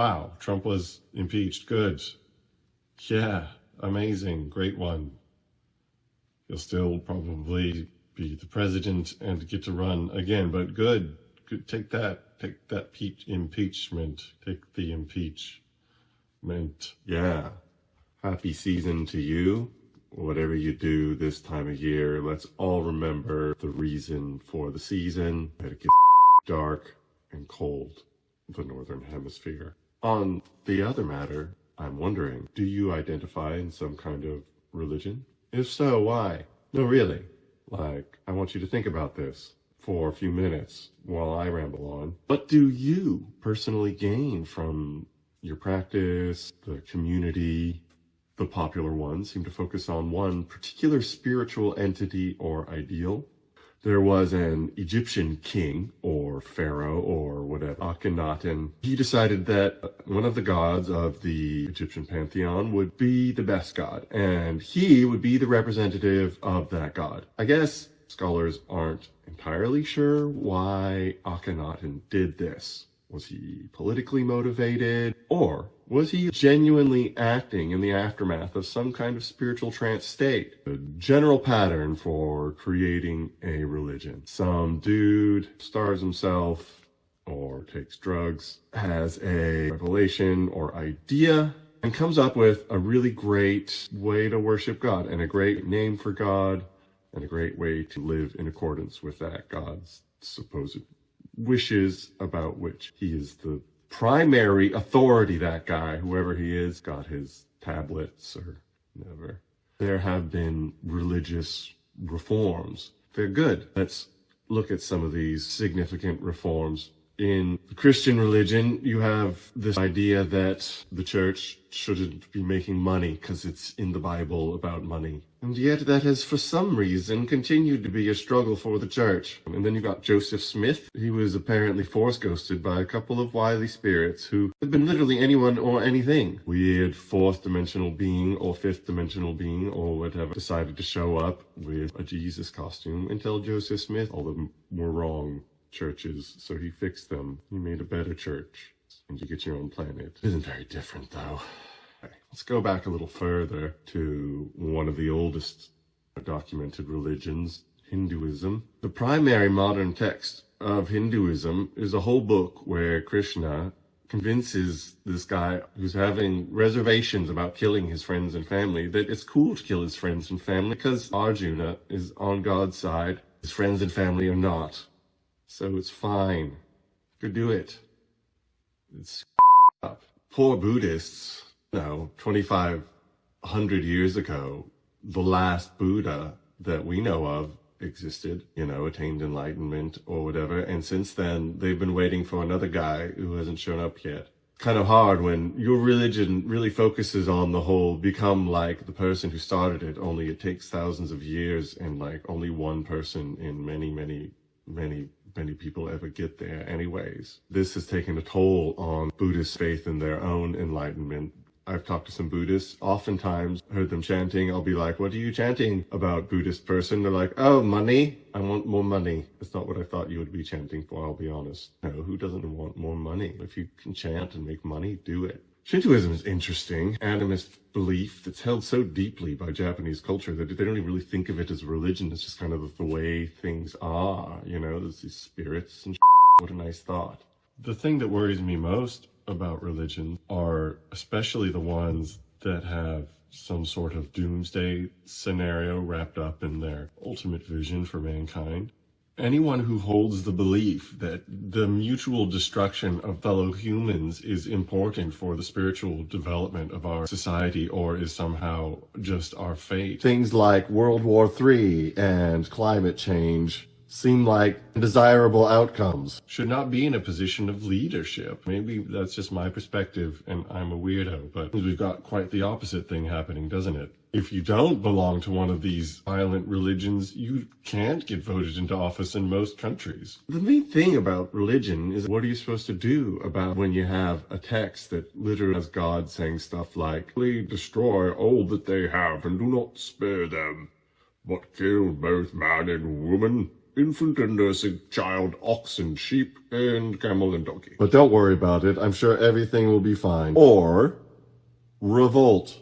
wow, Trump was impeached. Good. Yeah, amazing. Great one. He'll still probably be the president and get to run again, but good. Good. Take that impeachment. Take the impeachment. Yeah. Happy season to you. Whatever you do this time of year, let's all remember the reason for the season. That it gets dark and cold in the Northern Hemisphere. On the other matter, I'm wondering, do you identify in some kind of religion? If so, why? No, really. Like, I want you to think about this for a few minutes while I ramble on. What do you personally gain from your practice, the community? The popular ones seem to focus on one particular spiritual entity or ideal. There was an Egyptian king or pharaoh or whatever, Akhenaten. He decided that one of the gods of the Egyptian pantheon would be the best god, and he would be the representative of that god. I guess scholars aren't entirely sure why Akhenaten did this. Was he politically motivated, or was he genuinely acting in the aftermath of some kind of spiritual trance state? A general pattern for creating a religion. Some dude stars himself or takes drugs, has a revelation or idea, and comes up with a really great way to worship God and a great name for God and a great way to live in accordance with that God's supposed wishes, about which he is the primary authority. That guy, whoever he is, got his tablets or whatever. There have been religious reforms. They're good. Let's look at some of these significant reforms. In the Christian religion, you have this idea that the church shouldn't be making money because it's in the Bible about money. And yet that has, for some reason, continued to be a struggle for the church. And then you got Joseph Smith. He was apparently force ghosted by a couple of wily spirits who have been literally anyone or anything. Weird fourth dimensional being or fifth dimensional being or whatever decided to show up with a Jesus costume and tell Joseph Smith all of them were wrong churches, so he fixed them. He made a better church, and you get your own planet. It isn't very different, though. Okay, let's go back a little further to one of the oldest documented religions, Hinduism. The primary modern text of Hinduism is a whole book where Krishna convinces this guy who's having reservations about killing his friends and family that it's cool to kill his friends and family because Arjuna is on God's side. His friends and family are not. So it's fine. Go do it. It's up. Poor Buddhists, 2,500 years ago, the last Buddha that we know of existed, attained enlightenment or whatever. And since then, they've been waiting for another guy who hasn't shown up yet. Kind of hard when your religion really focuses on the whole become like the person who started it, only it takes thousands of years and like only one person in many people ever get there anyways. This has taken a toll on Buddhist faith in their own enlightenment. I've talked to some Buddhists, oftentimes heard them chanting. I'll be like, what are you chanting about, Buddhist person? They're like, oh, money. I want more money. That's not what I thought you would be chanting for, I'll be honest. No, who doesn't want more money? If you can chant and make money, do it. Shintoism is interesting, animist belief that's held so deeply by Japanese culture that they don't even really think of it as a religion. It's just kind of the way things are, there's these spirits and What a nice thought. The thing that worries me most about religion are especially the ones that have some sort of doomsday scenario wrapped up in their ultimate vision for mankind. Anyone who holds the belief that the mutual destruction of fellow humans is important for the spiritual development of our society or is somehow just our fate. Things like World War III and climate change seem like desirable outcomes. Should not be in a position of leadership. Maybe that's just my perspective and I'm a weirdo, but we've got quite the opposite thing happening, doesn't it? If you don't belong to one of these violent religions, you can't get voted into office in most countries. The main thing about religion is, what are you supposed to do about when you have a text that literally has God saying stuff like, destroy all that they have and do not spare them, but kill both man and woman? infant and nursing child, ox and sheep, and camel and donkey. But don't worry about it. I'm sure everything will be fine. Or revolt.